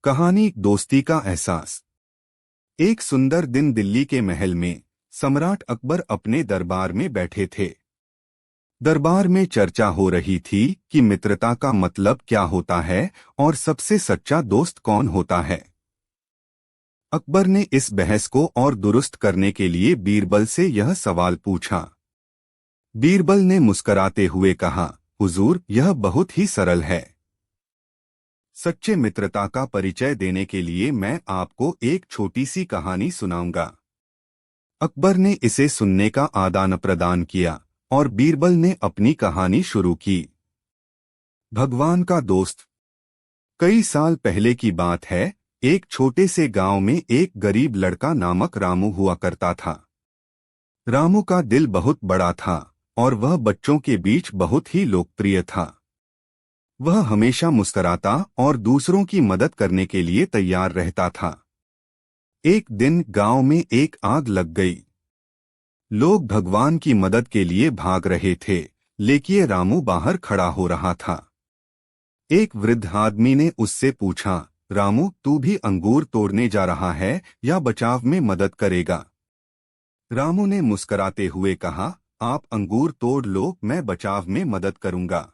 कहानी दोस्ती का एहसास। एक सुंदर दिन दिल्ली के महल में सम्राट अकबर अपने दरबार में बैठे थे। दरबार में चर्चा हो रही थी कि मित्रता का मतलब क्या होता है और सबसे सच्चा दोस्त कौन होता है। अकबर ने इस बहस को और दुरुस्त करने के लिए बीरबल से यह सवाल पूछा। बीरबल ने मुस्कराते हुए कहा, हुजूर, यह बहुत ही सरल है। सच्चे मित्रता का परिचय देने के लिए मैं आपको एक छोटी सी कहानी सुनाऊंगा। अकबर ने इसे सुनने का आदान प्रदान किया और बीरबल ने अपनी कहानी शुरू की। भगवान का दोस्त। कई साल पहले की बात है। एक छोटे से गांव में एक गरीब लड़का नामक रामू हुआ करता था। रामू का दिल बहुत बड़ा था और वह बच्चों के बीच बहुत ही लोकप्रिय था। वह हमेशा मुस्कुराता और दूसरों की मदद करने के लिए तैयार रहता था। एक दिन गांव में एक आग लग गई। लोग भगवान की मदद के लिए भाग रहे थे, लेकिन रामू बाहर खड़ा हो रहा था। एक वृद्ध आदमी ने उससे पूछा, रामू, तू भी अंगूर तोड़ने जा रहा है या बचाव में मदद करेगा? रामू ने मुस्कुराते हुए कहा, आप अंगूर तोड़ लो, मैं बचाव में मदद करूंगा।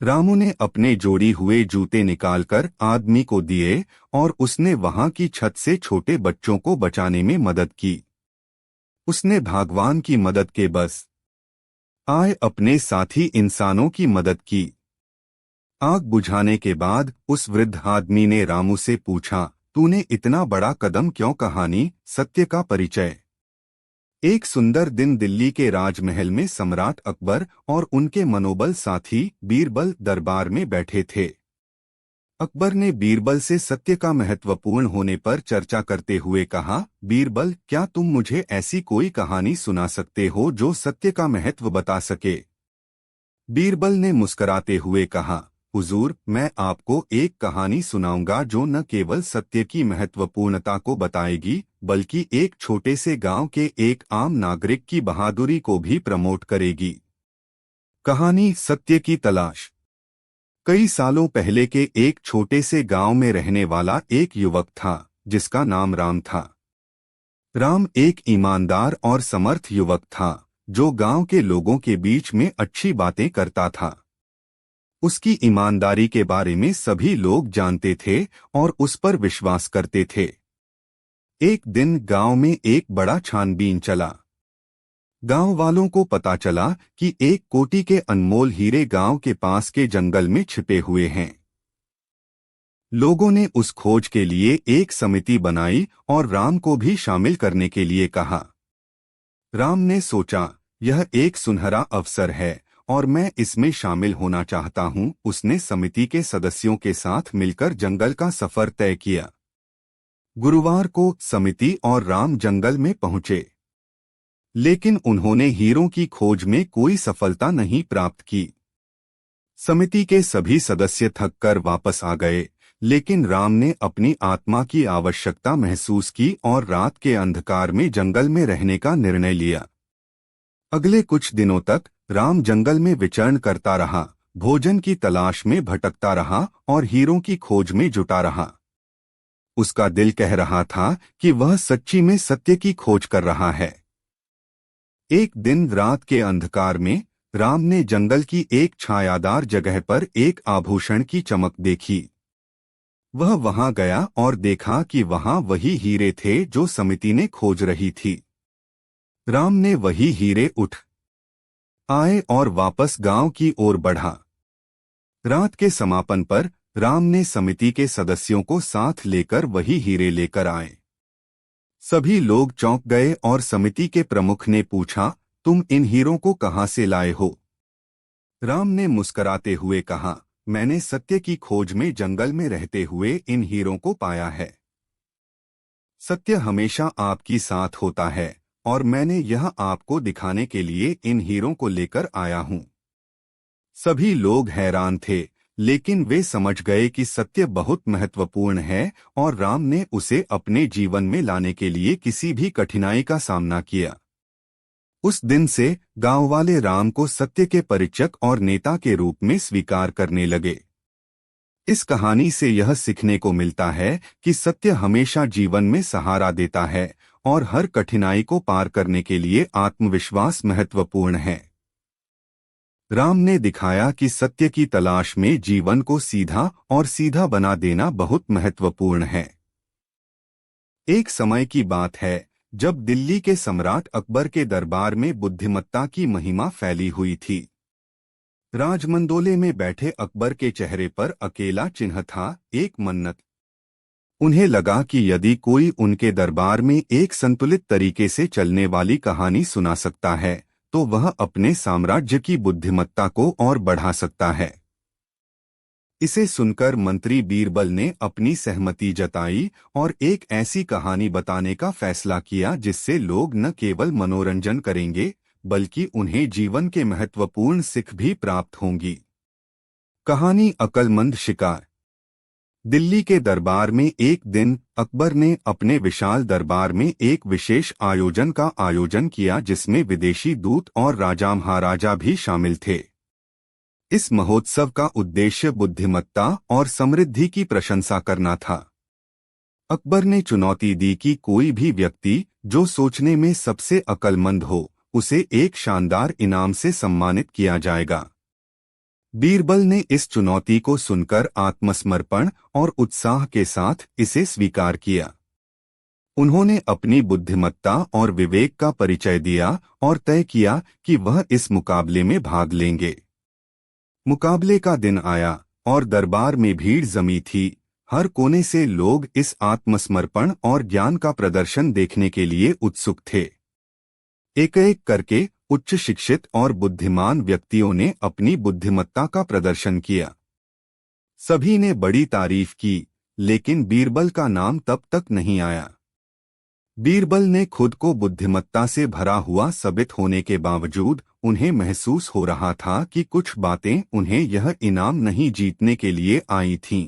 रामू ने अपने जोड़ी हुए जूते निकालकर आदमी को दिए और उसने वहां की छत से छोटे बच्चों को बचाने में मदद की। उसने भगवान की मदद के बस आए अपने साथी इंसानों की मदद की। आग बुझाने के बाद उस वृद्ध आदमी ने रामू से पूछा, तूने इतना बड़ा कदम क्यों? कहानी सत्य का परिचय। एक सुंदर दिन दिल्ली के राजमहल में सम्राट अकबर और उनके मनोबल साथी बीरबल दरबार में बैठे थे। अकबर ने बीरबल से सत्य का महत्वपूर्ण होने पर चर्चा करते हुए कहा, बीरबल, क्या तुम मुझे ऐसी कोई कहानी सुना सकते हो जो सत्य का महत्व बता सके? बीरबल ने मुस्कुराते हुए कहा, हुजूर, मैं आपको एक कहानी सुनाऊंगा जो न केवल सत्य की महत्वपूर्णता को बताएगी बल्कि एक छोटे से गांव के एक आम नागरिक की बहादुरी को भी प्रमोट करेगी। कहानी सत्य की तलाश। कई सालों पहले के एक छोटे से गांव में रहने वाला एक युवक था जिसका नाम राम था। राम एक ईमानदार और समर्थ युवक था जो गांव के लोगों के बीच में अच्छी बातें करता था। उसकी ईमानदारी के बारे में सभी लोग जानते थे और उस पर विश्वास करते थे। एक दिन गांव में एक बड़ा छानबीन चला। गांव वालों को पता चला कि एक कोटि के अनमोल हीरे गांव के पास के जंगल में छिपे हुए हैं। लोगों ने उस खोज के लिए एक समिति बनाई और राम को भी शामिल करने के लिए कहा। राम ने सोचा, यह एक सुनहरा अवसर है और मैं इसमें शामिल होना चाहता हूं। उसने समिति के सदस्यों के साथ मिलकर जंगल का सफर तय किया। गुरुवार को समिति और राम जंगल में पहुंचे, लेकिन उन्होंने हीरों की खोज में कोई सफलता नहीं प्राप्त की। समिति के सभी सदस्य थककर वापस आ गए, लेकिन राम ने अपनी आत्मा की आवश्यकता महसूस की और रात के अंधकार में जंगल में रहने का निर्णय लिया। अगले कुछ दिनों तक राम जंगल में विचरण करता रहा, भोजन की तलाश में भटकता रहा और हीरों की खोज में जुटा रहा। उसका दिल कह रहा था कि वह सच्ची में सत्य की खोज कर रहा है। एक दिन रात के अंधकार में राम ने जंगल की एक छायादार जगह पर एक आभूषण की चमक देखी। वह वहां गया और देखा कि वहां वही हीरे थे जो समिति ने खोज रही थी। राम ने वही हीरे उठ आए और वापस गांव की ओर बढ़ा। रात के समापन पर राम ने समिति के सदस्यों को साथ लेकर वही हीरे लेकर आए। सभी लोग चौंक गए और समिति के प्रमुख ने पूछा, तुम इन हीरों को कहां से लाए हो? राम ने मुस्कुराते हुए कहा, मैंने सत्य की खोज में जंगल में रहते हुए इन हीरों को पाया है। सत्य हमेशा आपकी साथ होता है और मैंने यह आपको दिखाने के लिए इन हीरों को लेकर आया हूं। सभी लोग हैरान थे, लेकिन वे समझ गए कि सत्य बहुत महत्वपूर्ण है और राम ने उसे अपने जीवन में लाने के लिए किसी भी कठिनाई का सामना किया। उस दिन से गांव वाले राम को सत्य के परिचक और नेता के रूप में स्वीकार करने लगे। इस कहानी से यह सीखने को मिलता है कि सत्य हमेशा जीवन में सहारा देता है और हर कठिनाई को पार करने के लिए आत्मविश्वास महत्वपूर्ण है। राम ने दिखाया कि सत्य की तलाश में जीवन को सीधा और सीधा बना देना बहुत महत्वपूर्ण है। एक समय की बात है जब दिल्ली के सम्राट अकबर के दरबार में बुद्धिमत्ता की महिमा फैली हुई थी। राजमंडोले में बैठे अकबर के चेहरे पर अकेला चिन्ह था, एक मन्नत। उन्हें लगा कि यदि कोई उनके दरबार में एक संतुलित तरीके से चलने वाली कहानी सुना सकता है तो वह अपने साम्राज्य की बुद्धिमत्ता को और बढ़ा सकता है। इसे सुनकर मंत्री बीरबल ने अपनी सहमति जताई और एक ऐसी कहानी बताने का फैसला किया जिससे लोग न केवल मनोरंजन करेंगे बल्कि उन्हें जीवन के महत्वपूर्ण सीख भी प्राप्त होंगी। कहानी अक्लमंद शिकार। दिल्ली के दरबार में एक दिन अकबर ने अपने विशाल दरबार में एक विशेष आयोजन का आयोजन किया जिसमें विदेशी दूत और राजा महाराजा भी शामिल थे। इस महोत्सव का उद्देश्य बुद्धिमत्ता और समृद्धि की प्रशंसा करना था। अकबर ने चुनौती दी कि कोई भी व्यक्ति जो सोचने में सबसे अक्लमंद हो उसे एक शानदार इनाम से सम्मानित किया जाएगा। बीरबल ने इस चुनौती को सुनकर आत्मसमर्पण और उत्साह के साथ इसे स्वीकार किया। उन्होंने अपनी बुद्धिमत्ता और विवेक का परिचय दिया और तय किया कि वह इस मुकाबले में भाग लेंगे। मुकाबले का दिन आया और दरबार में भीड़ जमी थी। हर कोने से लोग इस आत्मसमर्पण और ज्ञान का प्रदर्शन देखने के लिए उत्सुक थे। एक एक करके उच्च शिक्षित और बुद्धिमान व्यक्तियों ने अपनी बुद्धिमत्ता का प्रदर्शन किया। सभी ने बड़ी तारीफ की, लेकिन बीरबल का नाम तब तक नहीं आया। बीरबल ने खुद को बुद्धिमत्ता से भरा हुआ साबित होने के बावजूद उन्हें महसूस हो रहा था कि कुछ बातें उन्हें यह इनाम नहीं जीतने के लिए आई थीं।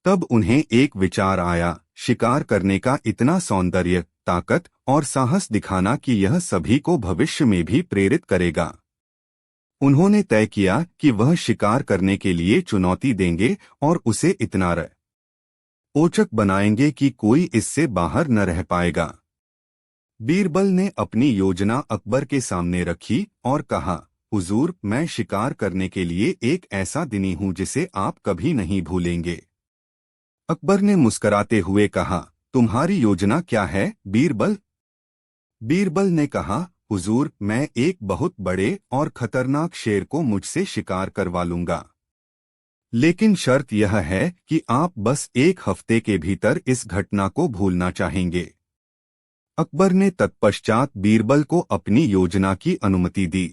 तब उन्हें एक विचार आया, शिकार करने का इतना सौंदर्य, ताकत और साहस दिखाना कि यह सभी को भविष्य में भी प्रेरित करेगा। उन्होंने तय किया कि वह शिकार करने के लिए चुनौती देंगे और उसे इतना रोचक बनाएंगे कि कोई इससे बाहर न रह पाएगा। बीरबल ने अपनी योजना अकबर के सामने रखी और कहा, हुजूर, मैं शिकार करने के लिए एक ऐसा दिनी हूं जिसे आप कभी नहीं भूलेंगे। अकबर ने मुस्कुराते हुए कहा, तुम्हारी योजना क्या है बीरबल? बीरबल ने कहा, हुजूर, मैं एक बहुत बड़े और खतरनाक शेर को मुझसे शिकार करवा लूंगा, लेकिन शर्त यह है कि आप बस एक हफ्ते के भीतर इस घटना को भूलना चाहेंगे। अकबर ने तत्पश्चात बीरबल को अपनी योजना की अनुमति दी।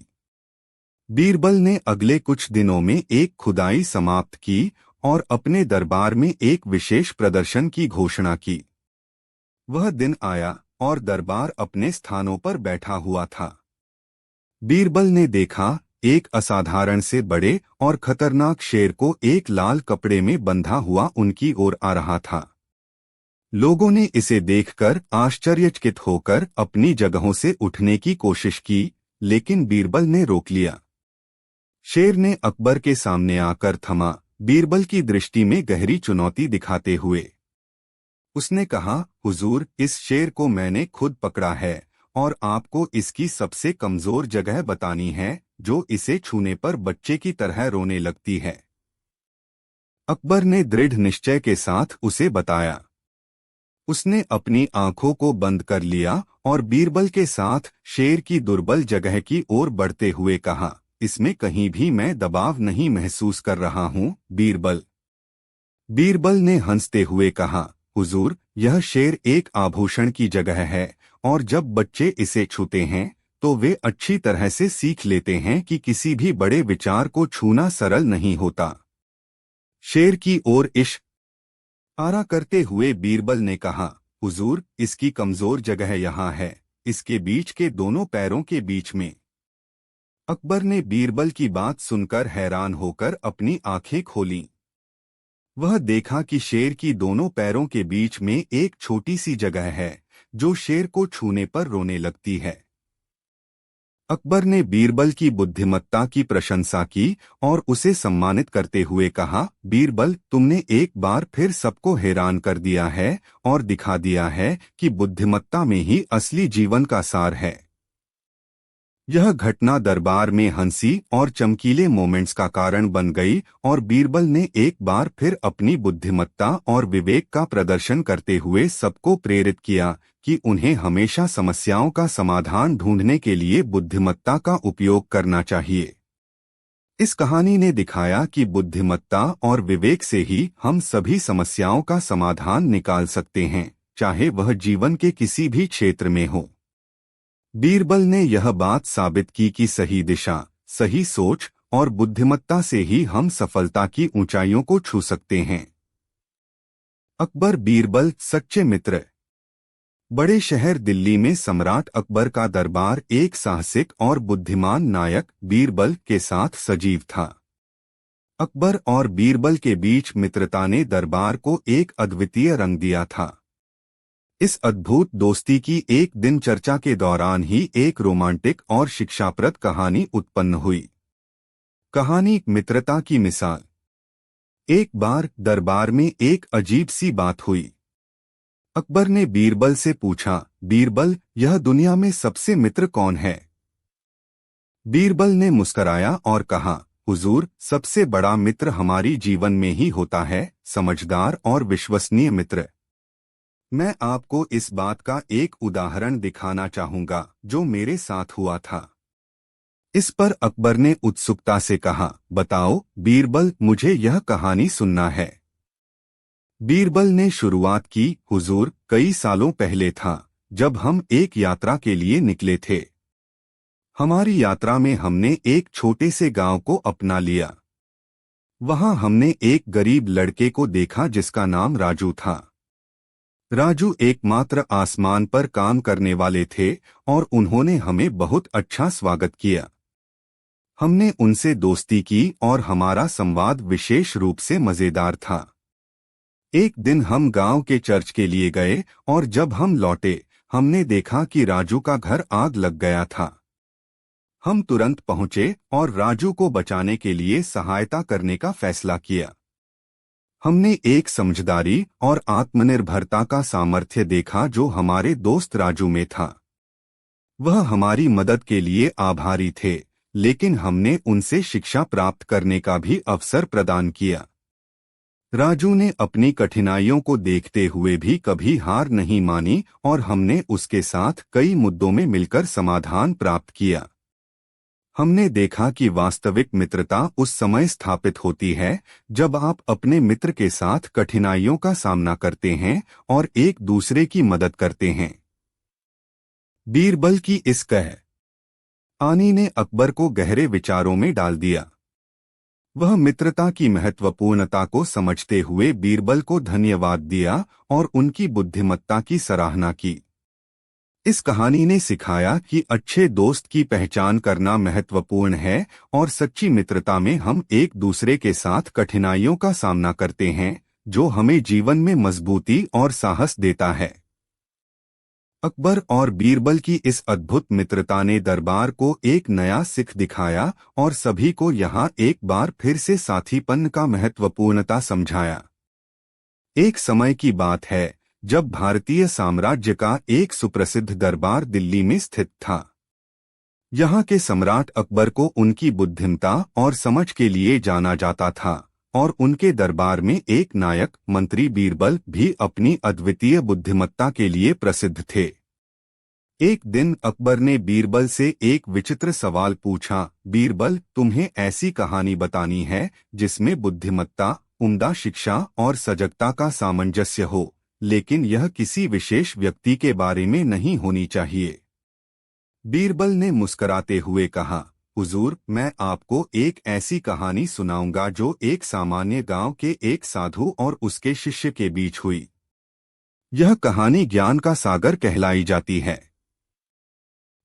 बीरबल ने अगले कुछ दिनों में एक खुदाई समाप्त की और अपने दरबार में एक विशेष प्रदर्शन की घोषणा की। वह दिन आया और दरबार अपने स्थानों पर बैठा हुआ था। बीरबल ने देखा, एक असाधारण से बड़े और खतरनाक शेर को एक लाल कपड़े में बंधा हुआ उनकी ओर आ रहा था। लोगों ने इसे देखकर आश्चर्यचकित होकर अपनी जगहों से उठने की कोशिश की, लेकिन बीरबल ने रोक लिया। शेर ने अकबर के सामने आकर थमा, बीरबल की दृष्टि में गहरी चुनौती दिखाते हुए। उसने कहा, हुजूर, इस शेर को मैंने खुद पकड़ा है और आपको इसकी सबसे कमजोर जगह बतानी है, जो इसे छूने पर बच्चे की तरह रोने लगती है। अकबर ने दृढ़ निश्चय के साथ उसे बताया। उसने अपनी आंखों को बंद कर लिया और बीरबल के साथ शेर की दुर्बल जगह की ओर बढ़ते हुए कहा, इसमें कहीं भी मैं दबाव नहीं महसूस कर रहा हूं, बीरबल। बीरबल ने हंसते हुए कहा, हुजूर, यह शेर एक आभूषण की जगह है और जब बच्चे इसे छूते हैं तो वे अच्छी तरह से सीख लेते हैं कि किसी भी बड़े विचार को छूना सरल नहीं होता। शेर की ओर इशारा करते हुए बीरबल ने कहा, हुजूर, इसकी कमजोर जगह यहाँ है, इसके बीच के दोनों पैरों के बीच में। अकबर ने बीरबल की बात सुनकर हैरान होकर अपनी आंखें खोलीं। वह देखा कि शेर की दोनों पैरों के बीच में एक छोटी सी जगह है जो शेर को छूने पर रोने लगती है। अकबर ने बीरबल की बुद्धिमत्ता की प्रशंसा की और उसे सम्मानित करते हुए कहा, बीरबल, तुमने एक बार फिर सबको हैरान कर दिया है और दिखा दिया है कि बुद्धिमत्ता में ही असली जीवन का सार है। यह घटना दरबार में हंसी और चमकीले मोमेंट्स का कारण बन गई और बीरबल ने एक बार फिर अपनी बुद्धिमत्ता और विवेक का प्रदर्शन करते हुए सबको प्रेरित किया कि उन्हें हमेशा समस्याओं का समाधान ढूंढने के लिए बुद्धिमत्ता का उपयोग करना चाहिए। इस कहानी ने दिखाया कि बुद्धिमत्ता और विवेक से ही हम सभी समस्याओं का समाधान निकाल सकते हैं, चाहे वह जीवन के किसी भी क्षेत्र में हो। बीरबल ने यह बात साबित की कि सही दिशा, सही सोच और बुद्धिमत्ता से ही हम सफलता की ऊंचाइयों को छू सकते हैं। अकबर बीरबल सच्चे मित्र। बड़े शहर दिल्ली में सम्राट अकबर का दरबार एक साहसिक और बुद्धिमान नायक बीरबल के साथ सजीव था। अकबर और बीरबल के बीच मित्रता ने दरबार को एक अद्वितीय रंग दिया था। इस अद्भुत दोस्ती की एक दिन चर्चा के दौरान ही एक रोमांटिक और शिक्षाप्रद कहानी उत्पन्न हुई। कहानी मित्रता की मिसाल। एक बार दरबार में एक अजीब सी बात हुई। अकबर ने बीरबल से पूछा, बीरबल, यह दुनिया में सबसे मित्र कौन है? बीरबल ने मुस्कराया और कहा, हुजूर, सबसे बड़ा मित्र हमारी जीवन में ही होता है, समझदार और विश्वसनीय मित्र। मैं आपको इस बात का एक उदाहरण दिखाना चाहूंगा जो मेरे साथ हुआ था। इस पर अकबर ने उत्सुकता से कहा, बताओ बीरबल, मुझे यह कहानी सुनना है। बीरबल ने शुरुआत की, हुजूर, कई सालों पहले था जब हम एक यात्रा के लिए निकले थे। हमारी यात्रा में हमने एक छोटे से गांव को अपना लिया। वहां हमने एक गरीब लड़के को देखा जिसका नाम राजू था। राजू एकमात्र आसमान पर काम करने वाले थे और उन्होंने हमें बहुत अच्छा स्वागत किया। हमने उनसे दोस्ती की और हमारा संवाद विशेष रूप से मजेदार था। एक दिन हम गांव के चर्च के लिए गए और जब हम लौटे हमने देखा कि राजू का घर आग लग गया था। हम तुरंत पहुंचे और राजू को बचाने के लिए सहायता करने का फैसला किया। हमने एक समझदारी और आत्मनिर्भरता का सामर्थ्य देखा जो हमारे दोस्त राजू में था। वह हमारी मदद के लिए आभारी थे, लेकिन हमने उनसे शिक्षा प्राप्त करने का भी अवसर प्रदान किया। राजू ने अपनी कठिनाइयों को देखते हुए भी कभी हार नहीं मानी और हमने उसके साथ कई मुद्दों में मिलकर समाधान प्राप्त किया। हमने देखा कि वास्तविक मित्रता उस समय स्थापित होती है जब आप अपने मित्र के साथ कठिनाइयों का सामना करते हैं और एक दूसरे की मदद करते हैं। बीरबल की इस कहानी ने अकबर को गहरे विचारों में डाल दिया। वह मित्रता की महत्वपूर्णता को समझते हुए बीरबल को धन्यवाद दिया और उनकी बुद्धिमत्ता की सराहना की। इस कहानी ने सिखाया कि अच्छे दोस्त की पहचान करना महत्वपूर्ण है और सच्ची मित्रता में हम एक दूसरे के साथ कठिनाइयों का सामना करते हैं, जो हमें जीवन में मजबूती और साहस देता है। अकबर और बीरबल की इस अद्भुत मित्रता ने दरबार को एक नया सिख दिखाया और सभी को यहाँ एक बार फिर से साथीपन का महत्वपूर्णता समझाया। एक समय की बात है जब भारतीय साम्राज्य का एक सुप्रसिद्ध दरबार दिल्ली में स्थित था। यहाँ के सम्राट अकबर को उनकी बुद्धिमत्ता और समझ के लिए जाना जाता था और उनके दरबार में एक नायक मंत्री बीरबल भी अपनी अद्वितीय बुद्धिमत्ता के लिए प्रसिद्ध थे। एक दिन अकबर ने बीरबल से एक विचित्र सवाल पूछा, बीरबल, तुम्हें ऐसी कहानी बतानी है जिसमें बुद्धिमत्ता, उम्दा शिक्षा और सजगता का सामंजस्य हो, लेकिन यह किसी विशेष व्यक्ति के बारे में नहीं होनी चाहिए। बीरबल ने मुस्कुराते हुए कहा, हुजूर, मैं आपको एक ऐसी कहानी सुनाऊंगा जो एक सामान्य गांव के एक साधु और उसके शिष्य के बीच हुई। यह कहानी ज्ञान का सागर कहलाई जाती है।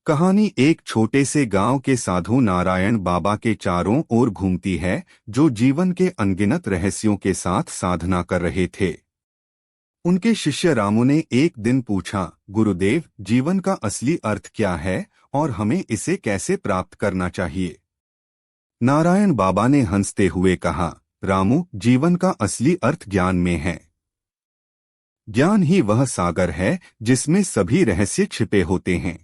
कहानी एक छोटे से गांव के साधु नारायण बाबा के चारों ओर घूमती है, जो जीवन के अनगिनत रहस्यों के साथ साधना कर रहे थे। उनके शिष्य रामू ने एक दिन पूछा, गुरुदेव, जीवन का असली अर्थ क्या है और हमें इसे कैसे प्राप्त करना चाहिए। नारायण बाबा ने हंसते हुए कहा, रामू, जीवन का असली अर्थ ज्ञान में है। ज्ञान ही वह सागर है जिसमें सभी रहस्य छिपे होते हैं।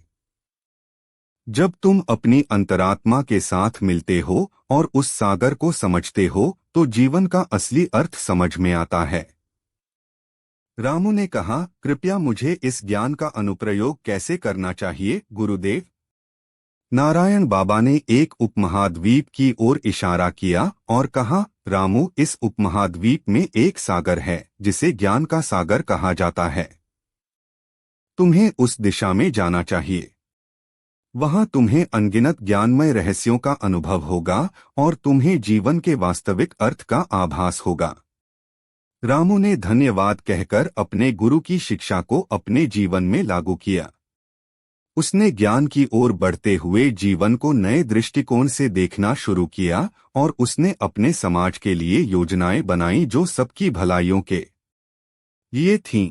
जब तुम अपनी अंतरात्मा के साथ मिलते हो और उस सागर को समझते हो तो जीवन का असली अर्थ समझ में आता है। रामू ने कहा, कृपया मुझे इस ज्ञान का अनुप्रयोग कैसे करना चाहिए गुरुदेव। नारायण बाबा ने एक उपमहाद्वीप की ओर इशारा किया और कहा, रामू, इस उपमहाद्वीप में एक सागर है जिसे ज्ञान का सागर कहा जाता है। तुम्हें उस दिशा में जाना चाहिए। वहां तुम्हें अनगिनत ज्ञानमय रहस्यों का अनुभव होगा और तुम्हें जीवन के वास्तविक अर्थ का आभास होगा। रामू ने धन्यवाद कहकर अपने गुरु की शिक्षा को अपने जीवन में लागू किया। उसने ज्ञान की ओर बढ़ते हुए जीवन को नए दृष्टिकोण से देखना शुरू किया और उसने अपने समाज के लिए योजनाएं बनाई जो सबकी भलाइयों के लिए थीं।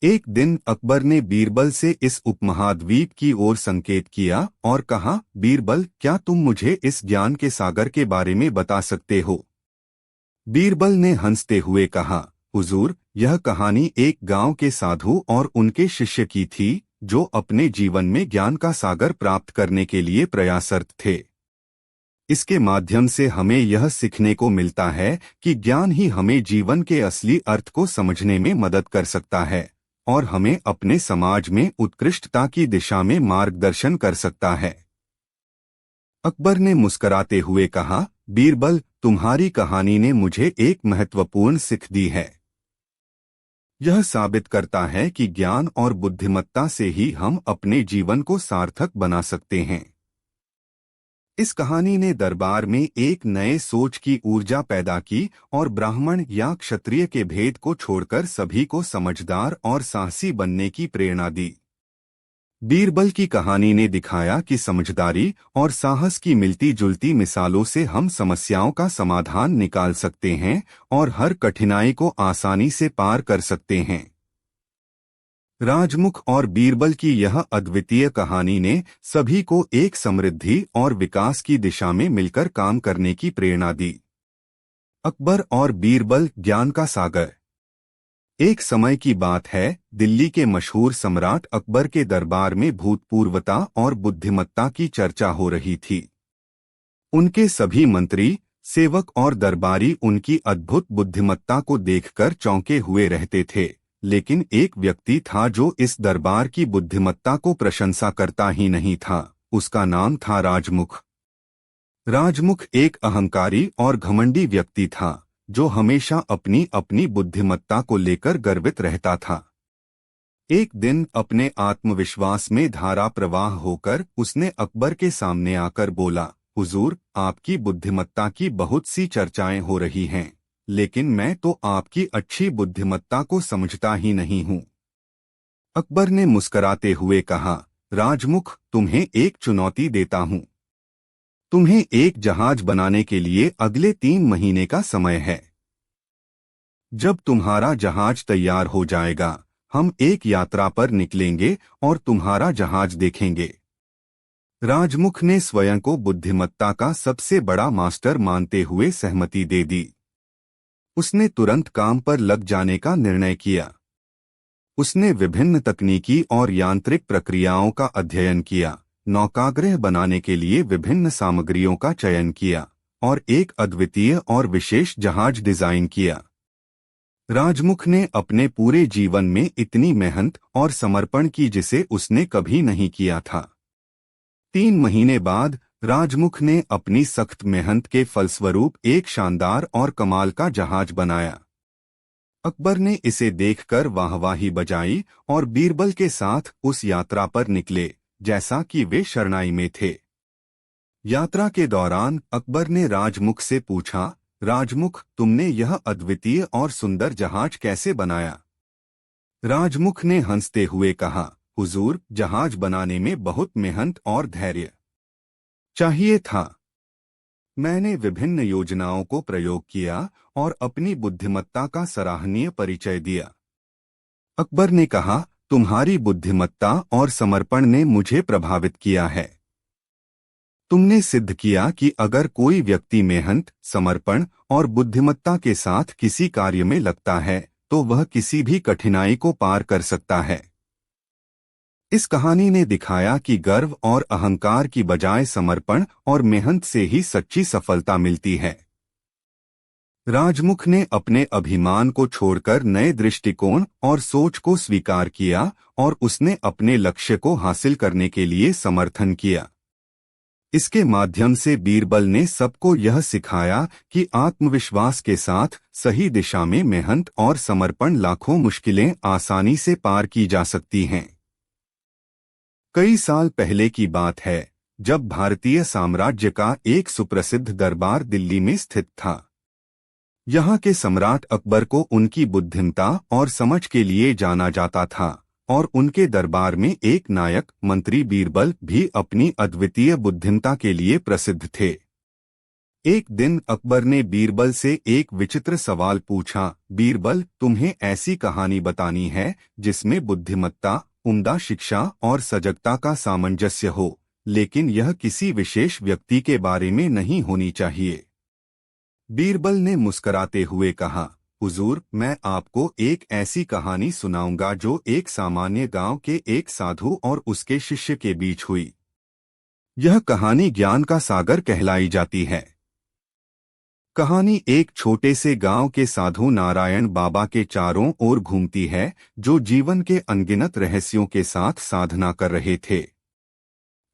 एक दिन अकबर ने बीरबल से इस उपमहाद्वीप की ओर संकेत किया और कहा, बीरबल, क्या तुम मुझे इस ज्ञान के सागर के बारे में बता सकते हो। बीरबल ने हंसते हुए कहा, हुजूर, यह कहानी एक गांव के साधु और उनके शिष्य की थी जो अपने जीवन में ज्ञान का सागर प्राप्त करने के लिए प्रयासरत थे। इसके माध्यम से हमें यह सीखने को मिलता है कि ज्ञान ही हमें जीवन के असली अर्थ को समझने में मदद कर सकता है और हमें अपने समाज में उत्कृष्टता की दिशा में मार्गदर्शन कर सकता है। अकबर ने मुस्कुराते हुए कहा, बीरबल, तुम्हारी कहानी ने मुझे एक महत्वपूर्ण सीख दी है। यह साबित करता है कि ज्ञान और बुद्धिमत्ता से ही हम अपने जीवन को सार्थक बना सकते हैं। इस कहानी ने दरबार में एक नए सोच की ऊर्जा पैदा की और ब्राह्मण या क्षत्रिय के भेद को छोड़कर सभी को समझदार और साहसी बनने की प्रेरणा दी। बीरबल की कहानी ने दिखाया कि समझदारी और साहस की मिलती जुलती मिसालों से हम समस्याओं का समाधान निकाल सकते हैं और हर कठिनाई को आसानी से पार कर सकते हैं। राजमुख और बीरबल की यह अद्वितीय कहानी ने सभी को एक समृद्धि और विकास की दिशा में मिलकर काम करने की प्रेरणा दी। अकबर और बीरबल, ज्ञान का सागर। एक समय की बात है, दिल्ली के मशहूर सम्राट अकबर के दरबार में भूतपूर्वता और बुद्धिमत्ता की चर्चा हो रही थी। उनके सभी मंत्री, सेवक और दरबारी उनकी अद्भुत बुद्धिमत्ता को देखकर चौंके हुए रहते थे, लेकिन एक व्यक्ति था जो इस दरबार की बुद्धिमत्ता को प्रशंसा करता ही नहीं था। उसका नाम था राजमुख। राजमुख एक अहंकारी और घमंडी व्यक्ति था जो हमेशा अपनी अपनी बुद्धिमत्ता को लेकर गर्वित रहता था। एक दिन अपने आत्मविश्वास में धारा प्रवाह होकर उसने अकबर के सामने आकर बोला, हुजूर, आपकी बुद्धिमत्ता की बहुत सी चर्चाएं हो रही हैं, लेकिन मैं तो आपकी अच्छी बुद्धिमत्ता को समझता ही नहीं हूँ। अकबर ने मुस्कुराते हुए कहा, राजमुख, तुम्हें एक चुनौती देता हूँ। तुम्हें एक जहाज बनाने के लिए अगले 3 महीने का समय है। जब तुम्हारा जहाज तैयार हो जाएगा, हम एक यात्रा पर निकलेंगे और तुम्हारा जहाज देखेंगे। राजमुख ने स्वयं को बुद्धिमत्ता का सबसे बड़ा मास्टर मानते हुए सहमति दे दी। उसने तुरंत काम पर लग जाने का निर्णय किया। उसने विभिन्न तकनीकी और यांत्रिक प्रक्रियाओं का अध्ययन किया, नौकाग्रह बनाने के लिए विभिन्न सामग्रियों का चयन किया और एक अद्वितीय और विशेष जहाज डिजाइन किया। राजमुख ने अपने पूरे जीवन में इतनी मेहनत और समर्पण की जिसे उसने कभी नहीं किया था। 3 महीने बाद राजमुख ने अपनी सख्त मेहनत के फलस्वरूप एक शानदार और कमाल का जहाज बनाया। अकबर ने इसे देखकर वाहवाही बजाई और बीरबल के साथ उस यात्रा पर निकले जैसा कि वे शरणाई में थे। यात्रा के दौरान अकबर ने राजमुख से पूछा, राजमुख, तुमने यह अद्वितीय और सुंदर जहाज कैसे बनाया। राजमुख ने हंसते हुए कहा, हुजूर, जहाज बनाने में बहुत मेहनत और धैर्य चाहिए था। मैंने विभिन्न योजनाओं को प्रयोग किया और अपनी बुद्धिमत्ता का सराहनीय परिचय दिया। अकबर ने कहा, तुम्हारी बुद्धिमत्ता और समर्पण ने मुझे प्रभावित किया है। तुमने सिद्ध किया कि अगर कोई व्यक्ति मेहनत, समर्पण और बुद्धिमत्ता के साथ किसी कार्य में लगता है तो वह किसी भी कठिनाई को पार कर सकता है। इस कहानी ने दिखाया कि गर्व और अहंकार की बजाय समर्पण और मेहनत से ही सच्ची सफलता मिलती है। राजमुख ने अपने अभिमान को छोड़कर नए दृष्टिकोण और सोच को स्वीकार किया और उसने अपने लक्ष्य को हासिल करने के लिए समर्थन किया। इसके माध्यम से बीरबल ने सबको यह सिखाया कि आत्मविश्वास के साथ सही दिशा में मेहनत और समर्पण लाखों मुश्किलें आसानी से पार की जा सकती हैं। कई साल पहले की बात है जब भारतीय साम्राज्य का एक सुप्रसिद्ध दरबार दिल्ली में स्थित था। यहाँ के सम्राट अकबर को उनकी बुद्धिमत्ता और समझ के लिए जाना जाता था और उनके दरबार में एक नायक मंत्री बीरबल भी अपनी अद्वितीय बुद्धिमत्ता के लिए प्रसिद्ध थे। एक दिन अकबर ने बीरबल से एक विचित्र सवाल पूछा, बीरबल, तुम्हें ऐसी कहानी बतानी है जिसमें बुद्धिमत्ता, उम्दा शिक्षा और सजगता का सामंजस्य हो, लेकिन यह किसी विशेष व्यक्ति के बारे में नहीं होनी चाहिए। बीरबल ने मुस्कुराते हुए कहा, हुजूर, मैं आपको एक ऐसी कहानी सुनाऊंगा जो एक सामान्य गांव के एक साधु और उसके शिष्य के बीच हुई। यह कहानी ज्ञान का सागर कहलाई जाती है। कहानी एक छोटे से गांव के साधु नारायण बाबा के चारों ओर घूमती है, जो जीवन के अनगिनत रहस्यों के साथ साधना कर रहे थे।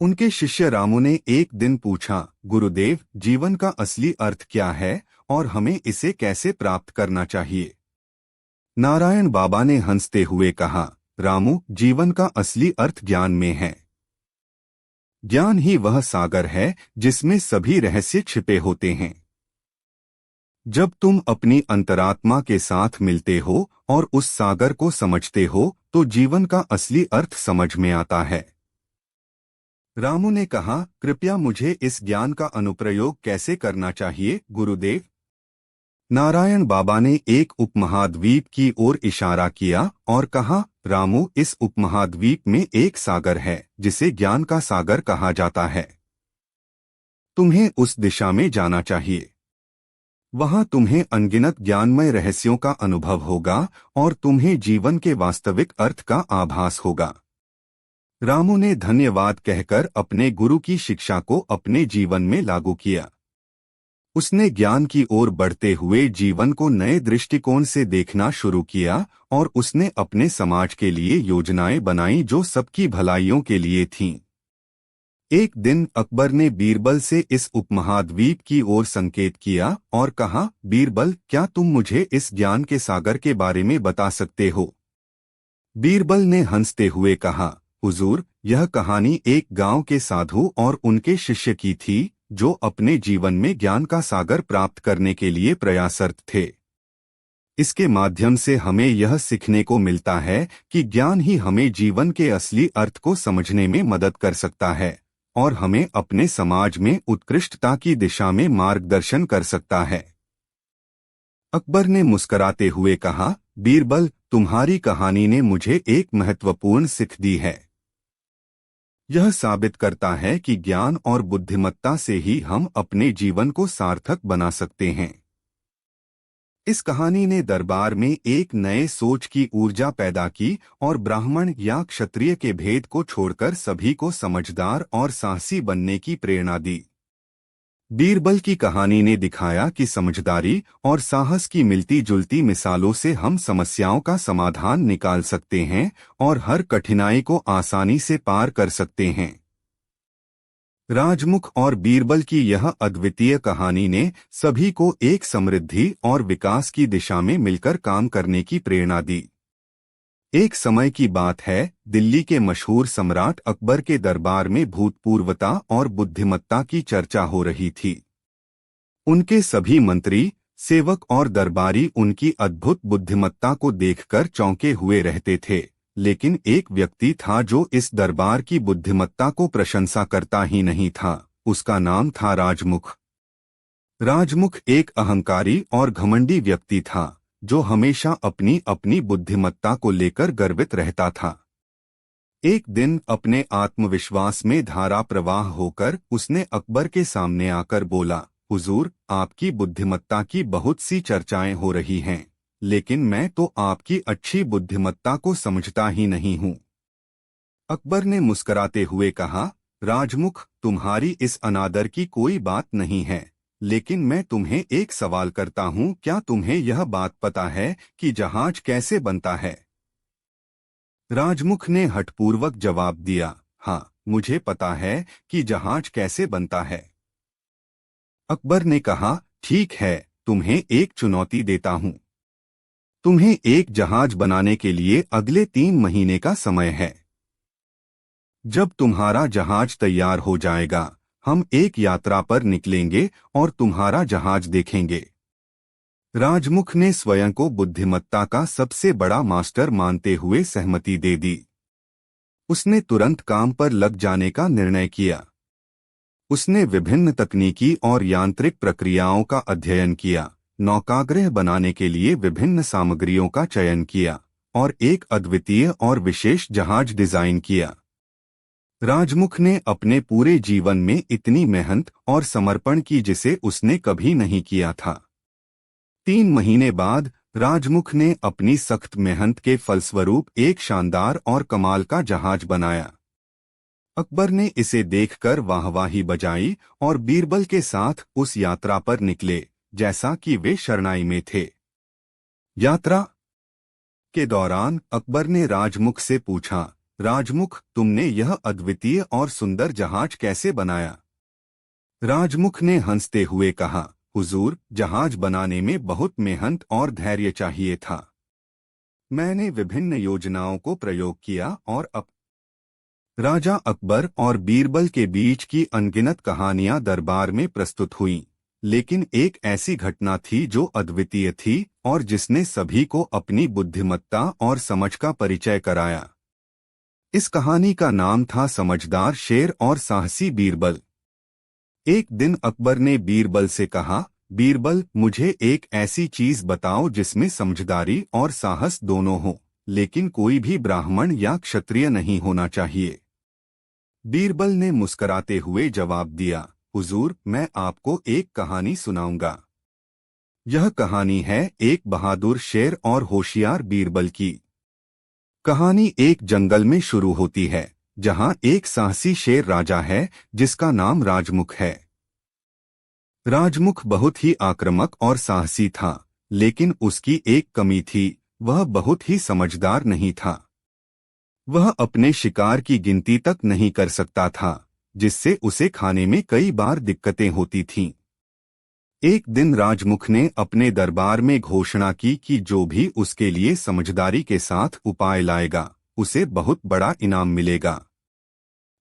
उनके शिष्य रामू ने एक दिन पूछा, गुरुदेव, जीवन का असली अर्थ क्या है और हमें इसे कैसे प्राप्त करना चाहिए? नारायण बाबा ने हंसते हुए कहा, रामू, जीवन का असली अर्थ ज्ञान में है। ज्ञान ही वह सागर है जिसमें सभी रहस्य छिपे होते हैं। जब तुम अपनी अंतरात्मा के साथ मिलते हो और उस सागर को समझते हो तो जीवन का असली अर्थ समझ में आता है। रामू ने कहा, कृपया मुझे इस ज्ञान का अनुप्रयोग कैसे करना चाहिए, गुरुदेव? नारायण बाबा ने एक उपमहाद्वीप की ओर इशारा किया और कहा, रामू, इस उपमहाद्वीप में एक सागर है जिसे ज्ञान का सागर कहा जाता है। तुम्हें उस दिशा में जाना चाहिए। वहां तुम्हें अनगिनत ज्ञानमय रहस्यों का अनुभव होगा और तुम्हें जीवन के वास्तविक अर्थ का आभास होगा। रामू ने धन्यवाद कहकर अपने गुरु की शिक्षा को अपने जीवन में लागू किया। उसने ज्ञान की ओर बढ़ते हुए जीवन को नए दृष्टिकोण से देखना शुरू किया और उसने अपने समाज के लिए योजनाएं बनाई जो सबकी भलाइयों के लिए थीं। एक दिन अकबर ने बीरबल से इस उपमहाद्वीप की ओर संकेत किया और कहा, बीरबल, क्या तुम मुझे इस ज्ञान के सागर के बारे में बता सकते हो? बीरबल ने हंसते हुए कहा, हुजूर, यह कहानी एक गांव के साधु और उनके शिष्य की थी जो अपने जीवन में ज्ञान का सागर प्राप्त करने के लिए प्रयासरत थे। इसके माध्यम से हमें यह सीखने को मिलता है कि ज्ञान ही हमें जीवन के असली अर्थ को समझने में मदद कर सकता है और हमें अपने समाज में उत्कृष्टता की दिशा में मार्गदर्शन कर सकता है। अकबर ने मुस्कुराते हुए कहा, बीरबल, तुम्हारी कहानी ने मुझे एक महत्वपूर्ण सीख दी है। यह साबित करता है कि ज्ञान और बुद्धिमत्ता से ही हम अपने जीवन को सार्थक बना सकते हैं। इस कहानी ने दरबार में एक नए सोच की ऊर्जा पैदा की और ब्राह्मण या क्षत्रिय के भेद को छोड़कर सभी को समझदार और साहसी बनने की प्रेरणा दी। बीरबल की कहानी ने दिखाया कि समझदारी और साहस की मिलती जुलती मिसालों से हम समस्याओं का समाधान निकाल सकते हैं और हर कठिनाई को आसानी से पार कर सकते हैं। राजमुख और बीरबल की यह अद्वितीय कहानी ने सभी को एक समृद्धि और विकास की दिशा में मिलकर काम करने की प्रेरणा दी। एक समय की बात है, दिल्ली के मशहूर सम्राट अकबर के दरबार में भूतपूर्वता और बुद्धिमत्ता की चर्चा हो रही थी। उनके सभी मंत्री, सेवक और दरबारी उनकी अद्भुत बुद्धिमत्ता को देखकर चौंके हुए रहते थे, लेकिन एक व्यक्ति था जो इस दरबार की बुद्धिमत्ता को प्रशंसा करता ही नहीं था। उसका नाम था राजमुख। राजमुख एक अहंकारी और घमंडी व्यक्ति था जो हमेशा अपनी अपनी बुद्धिमत्ता को लेकर गर्वित रहता था। एक दिन अपने आत्मविश्वास में धारा प्रवाह होकर उसने अकबर के सामने आकर बोला, हुजूर, आपकी बुद्धिमत्ता की बहुत सी चर्चाएं हो रही हैं, लेकिन मैं तो आपकी अच्छी बुद्धिमत्ता को समझता ही नहीं हूँ। अकबर ने मुस्कुराते हुए कहा, राजमुख, तुम्हारी इस अनादर की कोई बात नहीं है, लेकिन मैं तुम्हें एक सवाल करता हूँ, क्या तुम्हें यह बात पता है कि जहाज कैसे बनता है? राजमुख ने हठपूर्वक जवाब दिया, हाँ, मुझे पता है कि जहाज कैसे बनता है। अकबर ने कहा, ठीक है, तुम्हें एक चुनौती देता हूँ। तुम्हें एक जहाज बनाने के लिए अगले 3 महीने का समय है। जब तुम्हारा जहाज तैयार हो जाएगा, हम एक यात्रा पर निकलेंगे और तुम्हारा जहाज देखेंगे। राजमुख ने स्वयं को बुद्धिमत्ता का सबसे बड़ा मास्टर मानते हुए सहमति दे दी। उसने तुरंत काम पर लग जाने का निर्णय किया। उसने विभिन्न तकनीकी और यांत्रिक प्रक्रियाओं का अध्ययन किया, नौकाग्रह बनाने के लिए विभिन्न सामग्रियों का चयन किया और एक अद्वितीय और विशेष जहाज डिजाइन किया। राजमुख ने अपने पूरे जीवन में इतनी मेहनत और समर्पण की जिसे उसने कभी नहीं किया था। 3 महीने बाद राजमुख ने अपनी सख्त मेहनत के फलस्वरूप एक शानदार और कमाल का जहाज बनाया। अकबर ने इसे देखकर वाहवाही बजाई और बीरबल के साथ उस यात्रा पर निकले जैसा कि वे शरणाई में थे। यात्रा के दौरान अकबर ने राजमुख से पूछा, राजमुख, तुमने यह अद्वितीय और सुंदर जहाज कैसे बनाया? राजमुख ने हंसते हुए कहा, हुजूर, जहाज बनाने में बहुत मेहनत और धैर्य चाहिए था। मैंने विभिन्न योजनाओं को प्रयोग किया और अब राजा अकबर और बीरबल के बीच की अनगिनत कहानियां दरबार में प्रस्तुत हुईं, लेकिन एक ऐसी घटना थी जो अद्वितीय थी और जिसने सभी को अपनी बुद्धिमत्ता और समझ का परिचय कराया। इस कहानी का नाम था समझदार शेर और साहसी बीरबल। एक दिन अकबर ने बीरबल से कहा, बीरबल, मुझे एक ऐसी चीज बताओ जिसमें समझदारी और साहस दोनों हो, लेकिन कोई भी ब्राह्मण या क्षत्रिय नहीं होना चाहिए। बीरबल ने मुस्कुराते हुए जवाब दिया, हुजूर, मैं आपको एक कहानी सुनाऊंगा। यह कहानी है एक बहादुर शेर और होशियार बीरबल की। कहानी एक जंगल में शुरू होती है, जहां एक साहसी शेर राजा है जिसका नाम राजमुख है। राजमुख बहुत ही आक्रामक और साहसी था, लेकिन उसकी एक कमी थी, वह बहुत ही समझदार नहीं था। वह अपने शिकार की गिनती तक नहीं कर सकता था, जिससे उसे खाने में कई बार दिक्कतें होती थीं। एक दिन राजमुख ने अपने दरबार में घोषणा की कि जो भी उसके लिए समझदारी के साथ उपाय लाएगा, उसे बहुत बड़ा इनाम मिलेगा।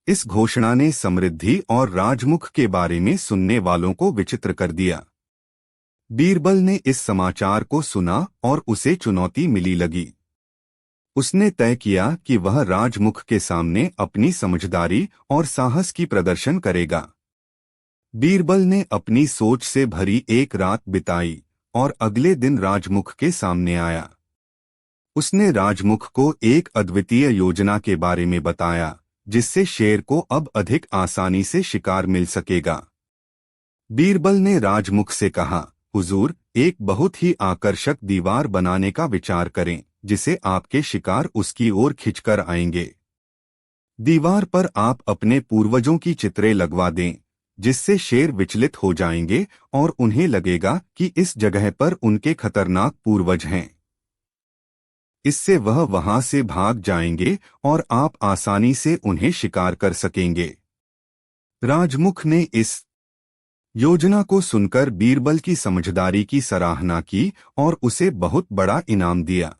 इस घोषणा ने समृद्धि और राजमुख के बारे में सुनने वालों को विचित्र कर दिया। बीरबल ने इस समाचार को सुना और उसे चुनौती मिली लगी। उसने तय किया कि वह राजमुख के सामने अपनी समझदारी और साहस की प्रदर्शन करेगा। बीरबल ने अपनी सोच से भरी एक रात बिताई और अगले दिन राजमुख के सामने आया। उसने राजमुख को एक अद्वितीय योजना के बारे में बताया, जिससे शेर को अब अधिक आसानी से शिकार मिल सकेगा। बीरबल ने राजमुख से कहा, हुजूर, एक बहुत ही आकर्षक दीवार बनाने का विचार करें, जिसे आपके शिकार उसकी ओर खिंचकर आएंगे। दीवार पर आप अपने पूर्वजों की चित्रें लगवा दें, जिससे शेर विचलित हो जाएंगे और उन्हें लगेगा कि इस जगह पर उनके खतरनाक पूर्वज हैं। इससे वह वहां से भाग जाएंगे और आप आसानी से उन्हें शिकार कर सकेंगे। राजमुख ने इस योजना को सुनकर बीरबल की समझदारी की सराहना की और उसे बहुत बड़ा इनाम दिया।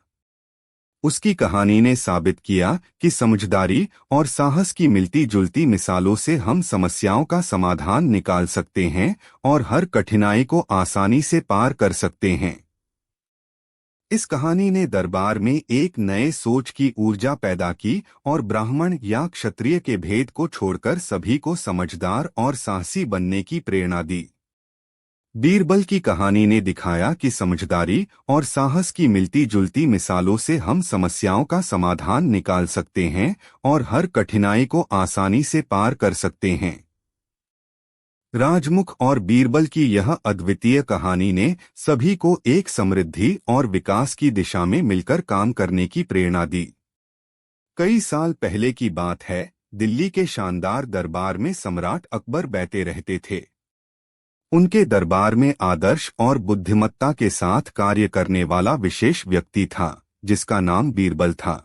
उसकी कहानी ने साबित किया कि समझदारी और साहस की मिलती जुलती मिसालों से हम समस्याओं का समाधान निकाल सकते हैं और हर कठिनाई को आसानी से पार कर सकते हैं। इस कहानी ने दरबार में एक नए सोच की ऊर्जा पैदा की और ब्राह्मण या क्षत्रिय के भेद को छोड़कर सभी को समझदार और साहसी बनने की प्रेरणा दी। बीरबल की कहानी ने दिखाया कि समझदारी और साहस की मिलती जुलती मिसालों से हम समस्याओं का समाधान निकाल सकते हैं और हर कठिनाई को आसानी से पार कर सकते हैं। राजमुख और बीरबल की यह अद्वितीय कहानी ने सभी को एक समृद्धि और विकास की दिशा में मिलकर काम करने की प्रेरणा दी। कई साल पहले की बात है, दिल्ली के शानदार दरबार में सम्राट अकबर बैठे रहते थे। उनके दरबार में आदर्श और बुद्धिमत्ता के साथ कार्य करने वाला विशेष व्यक्ति था, जिसका नाम बीरबल था।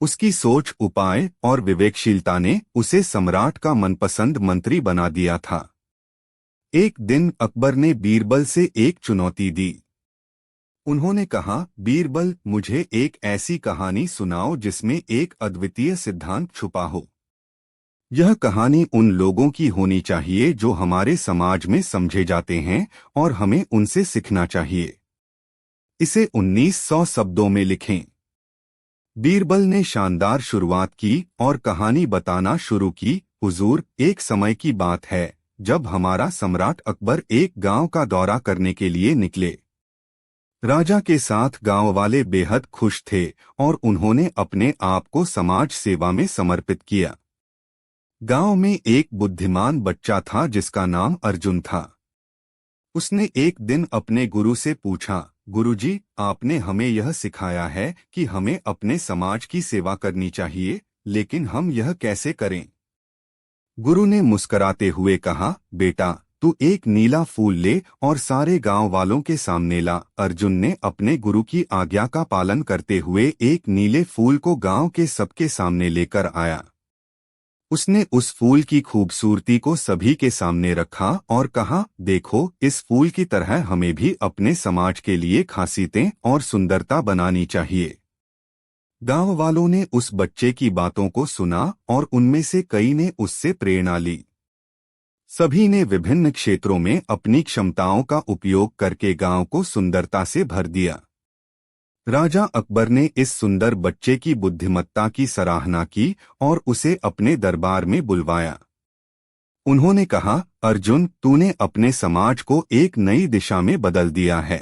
उसकी सोच, उपाय और विवेकशीलता ने उसे सम्राट का मनपसंद मंत्री बना दिया था। एक दिन अकबर ने बीरबल से एक चुनौती दी। उन्होंने कहा, बीरबल, मुझे एक ऐसी कहानी सुनाओ जिसमें एक अद्वितीय सिद्धांत छुपा हो। यह कहानी उन लोगों की होनी चाहिए जो हमारे समाज में समझे जाते हैं और हमें उनसे सीखना चाहिए। इसे 1900 शब्दों में लिखें। बीरबल ने शानदार शुरुआत की और कहानी बताना शुरू की। हुजूर, एक समय की बात है जब हमारा सम्राट अकबर एक गांव का दौरा करने के लिए निकले। राजा के साथ गांव वाले बेहद खुश थे और उन्होंने अपने आप को समाज सेवा में समर्पित किया। गांव में एक बुद्धिमान बच्चा था जिसका नाम अर्जुन था। उसने एक दिन अपने गुरु से पूछा, गुरुजी, आपने हमें यह सिखाया है कि हमें अपने समाज की सेवा करनी चाहिए, लेकिन हम यह कैसे करें? गुरु ने मुस्कुराते हुए कहा, बेटा, तू एक नीला फूल ले और सारे गांव वालों के सामने ला। अर्जुन ने अपने गुरु की आज्ञा का पालन करते हुए एक नीले फूल को गांव के सबके सामने लेकर आया। उसने उस फूल की खूबसूरती को सभी के सामने रखा और कहा, देखो, इस फूल की तरह हमें भी अपने समाज के लिए खासियतें और सुंदरता बनानी चाहिए। गांव वालों ने उस बच्चे की बातों को सुना और उनमें से कई ने उससे प्रेरणा ली। सभी ने विभिन्न क्षेत्रों में अपनी क्षमताओं का उपयोग करके गांव को सुंदरता से भर दिया। राजा अकबर ने इस सुंदर बच्चे की बुद्धिमत्ता की सराहना की और उसे अपने दरबार में बुलवाया। उन्होंने कहा, अर्जुन, तूने अपने समाज को एक नई दिशा में बदल दिया है।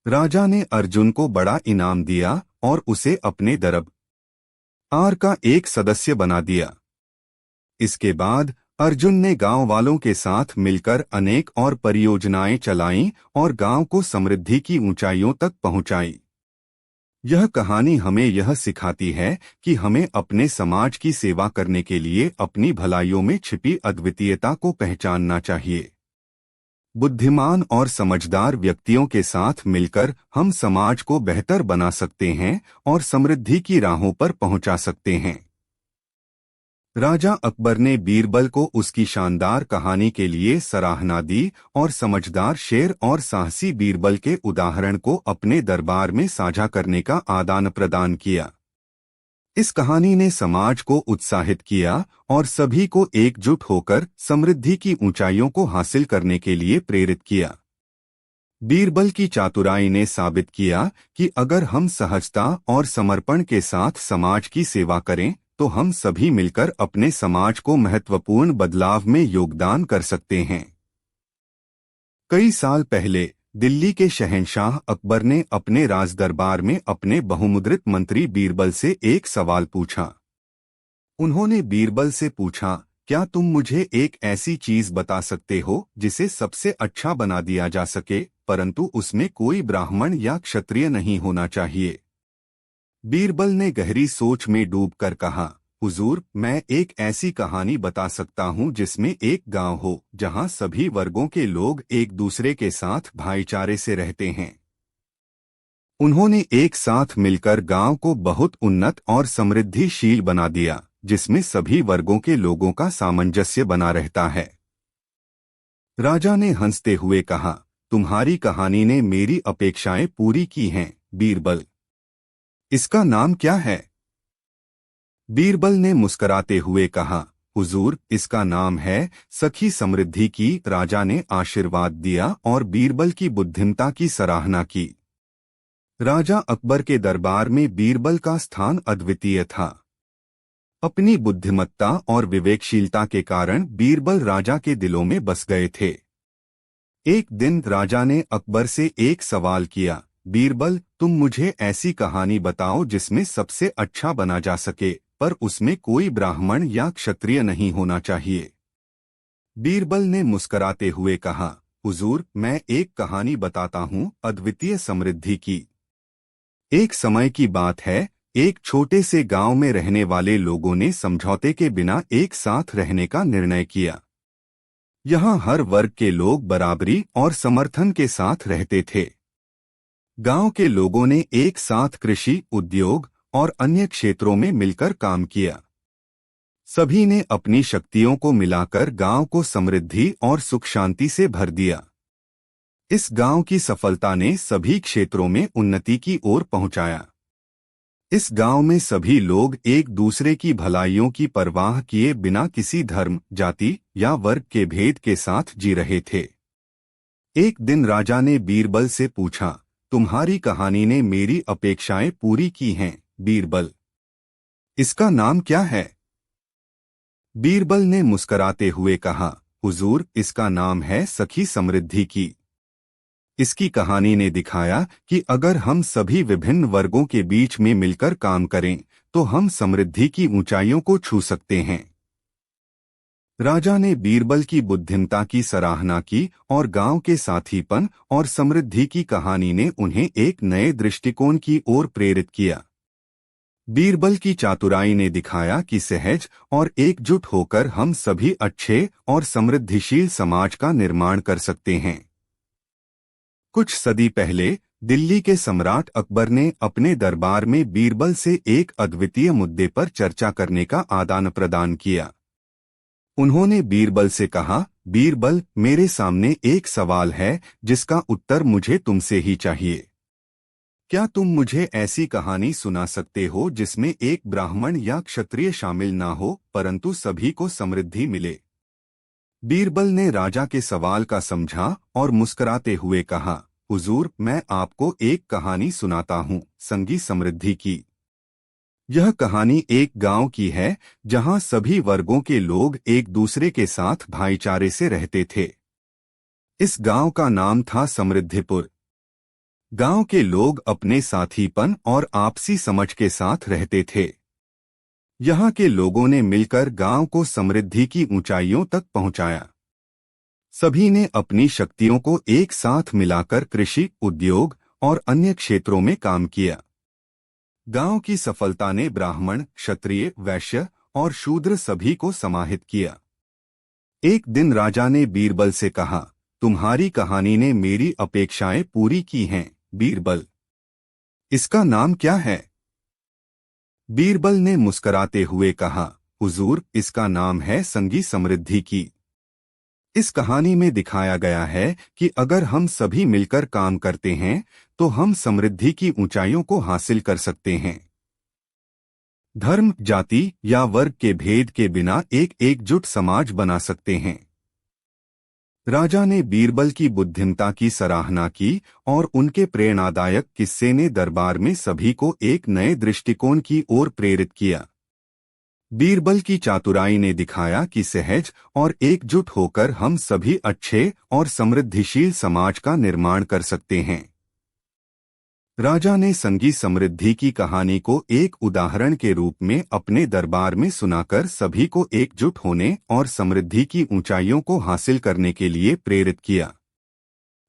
राजा ने अर्जुन को बड़ा इनाम दिया और उसे अपने दरबार का एक सदस्य बना दिया। इसके बाद अर्जुन ने गांव वालों के साथ मिलकर अनेक और परियोजनाएं चलाईं और गांव को समृद्धि की ऊंचाइयों तक पहुंचाई। यह कहानी हमें यह सिखाती है कि हमें अपने समाज की सेवा करने के लिए अपनी भलाइयों में छिपी अद्वितीयता को पहचानना चाहिए। बुद्धिमान और समझदार व्यक्तियों के साथ मिलकर हम समाज को बेहतर बना सकते हैं और समृद्धि की राहों पर पहुंचा सकते हैं। राजा अकबर ने बीरबल को उसकी शानदार कहानी के लिए सराहना दी और समझदार शेर और साहसी बीरबल के उदाहरण को अपने दरबार में साझा करने का आदान प्रदान किया। इस कहानी ने समाज को उत्साहित किया और सभी को एकजुट होकर समृद्धि की ऊंचाइयों को हासिल करने के लिए प्रेरित किया। बीरबल की चातुराई ने साबित किया कि अगर हम सहजता और समर्पण के साथ समाज की सेवा करें तो हम सभी मिलकर अपने समाज को महत्वपूर्ण बदलाव में योगदान कर सकते हैं। कई साल पहले दिल्ली के शहंशाह अकबर ने अपने राजदरबार में अपने बहुमुद्रित मंत्री बीरबल से एक सवाल पूछा। उन्होंने बीरबल से पूछा, क्या तुम मुझे एक ऐसी चीज बता सकते हो जिसे सबसे अच्छा बना दिया जा सके, परंतु उसमें कोई ब्राह्मण या क्षत्रिय नहीं होना चाहिए? बीरबल ने गहरी सोच में डूबकर कहा, हुजूर, मैं एक ऐसी कहानी बता सकता हूँ जिसमें एक गांव हो जहां सभी वर्गों के लोग एक दूसरे के साथ भाईचारे से रहते हैं। उन्होंने एक साथ मिलकर गांव को बहुत उन्नत और समृद्धिशील बना दिया, जिसमें सभी वर्गों के लोगों का सामंजस्य बना रहता है। राजा ने हंसते हुए कहा, तुम्हारी कहानी ने मेरी अपेक्षाएं पूरी की हैं, बीरबल। इसका नाम क्या है? बीरबल ने मुस्कुराते हुए कहा, हुजूर, इसका नाम है सखी समृद्धि की। राजा ने आशीर्वाद दिया और बीरबल की बुद्धिमत्ता की सराहना की। राजा अकबर के दरबार में बीरबल का स्थान अद्वितीय था। अपनी बुद्धिमत्ता और विवेकशीलता के कारण बीरबल राजा के दिलों में बस गए थे। एक दिन राजा ने अकबर से एक सवाल किया, बीरबल, तुम मुझे ऐसी कहानी बताओ जिसमें सबसे अच्छा बना जा सके, पर उसमें कोई ब्राह्मण या क्षत्रिय नहीं होना चाहिए। बीरबल ने मुस्कराते हुए कहा, हुजूर, मैं एक कहानी बताता हूँ अद्वितीय समृद्धि की। एक समय की बात है, एक छोटे से गांव में रहने वाले लोगों ने समझौते के बिना एक साथ रहने का निर्णय किया। यहाँ हर वर्ग के लोग बराबरी और समर्थन के साथ रहते थे। गांव के लोगों ने एक साथ कृषि, उद्योग और अन्य क्षेत्रों में मिलकर काम किया। सभी ने अपनी शक्तियों को मिलाकर गांव को समृद्धि और सुख शांति से भर दिया। इस गांव की सफलता ने सभी क्षेत्रों में उन्नति की ओर पहुंचाया। इस गांव में सभी लोग एक दूसरे की भलाइयों की परवाह किए बिना किसी धर्म, जाति या वर्ग के भेद के साथ जी रहे थे। एक दिन राजा ने बीरबल से पूछा, तुम्हारी कहानी ने मेरी अपेक्षाएं पूरी की हैं, बीरबल। इसका नाम क्या है? बीरबल ने मुस्कराते हुए कहा, हुजूर, इसका नाम है सखी समृद्धि की। इसकी कहानी ने दिखाया कि अगर हम सभी विभिन्न वर्गों के बीच में मिलकर काम करें तो हम समृद्धि की ऊंचाइयों को छू सकते हैं। राजा ने बीरबल की बुद्धिमता की सराहना की और गांव के साथीपन और समृद्धि की कहानी ने उन्हें एक नए दृष्टिकोण की ओर प्रेरित किया। बीरबल की चातुराई ने दिखाया कि सहज और एकजुट होकर हम सभी अच्छे और समृद्धिशील समाज का निर्माण कर सकते हैं। कुछ सदी पहले दिल्ली के सम्राट अकबर ने अपने दरबार में बीरबल से एक अद्वितीय मुद्दे पर चर्चा करने का आदान प्रदान किया। उन्होंने बीरबल से कहा, बीरबल, मेरे सामने एक सवाल है जिसका उत्तर मुझे तुमसे ही चाहिए। क्या तुम मुझे ऐसी कहानी सुना सकते हो जिसमें एक ब्राह्मण या क्षत्रिय शामिल ना हो परंतु सभी को समृद्धि मिले? बीरबल ने राजा के सवाल का समझा और मुस्कुराते हुए कहा, हुजूर, मैं आपको एक कहानी सुनाता हूँ, संगी समृद्धि की। यह कहानी एक गांव की है जहां सभी वर्गों के लोग एक दूसरे के साथ भाईचारे से रहते थे। इस गांव का नाम था समृद्धिपुर। गांव के लोग अपने साथीपन और आपसी समझ के साथ रहते थे। यहाँ के लोगों ने मिलकर गांव को समृद्धि की ऊंचाइयों तक पहुंचाया। सभी ने अपनी शक्तियों को एक साथ मिलाकर कृषि, उद्योग और अन्य क्षेत्रों में काम किया। गांव की सफलता ने ब्राह्मण, क्षत्रिय, वैश्य और शूद्र सभी को समाहित किया। एक दिन राजा ने बीरबल से कहा, तुम्हारी कहानी ने मेरी अपेक्षाएं पूरी की हैं, बीरबल। इसका नाम क्या है? बीरबल ने मुस्कराते हुए कहा, हुजूर, इसका नाम है संगी समृद्धि की। इस कहानी में दिखाया गया है कि अगर हम सभी मिलकर काम करते हैं तो हम समृद्धि की ऊंचाइयों को हासिल कर सकते हैं। धर्म, जाति या वर्ग के भेद के बिना एक एकजुट समाज बना सकते हैं। राजा ने बीरबल की बुद्धिमता की सराहना की और उनके प्रेरणादायक किस्से ने दरबार में सभी को एक नए दृष्टिकोण की ओर प्रेरित किया। बीरबल की चातुराई ने दिखाया कि सहज और एकजुट होकर हम सभी अच्छे और समृद्धिशील समाज का निर्माण कर सकते हैं। राजा ने संगी समृद्धि की कहानी को एक उदाहरण के रूप में अपने दरबार में सुनाकर सभी को एकजुट होने और समृद्धि की ऊंचाइयों को हासिल करने के लिए प्रेरित किया।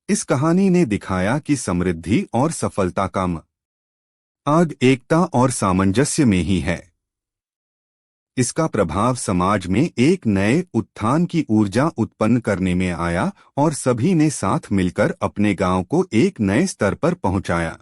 इस कहानी ने दिखाया कि समृद्धि और सफलता का मार्ग एकता और सामंजस्य में ही है। इसका प्रभाव समाज में एक नए उत्थान की ऊर्जा उत्पन्न करने में आया और सभी ने साथ मिलकर अपने गांव को एक नए स्तर पर पहुंचाया।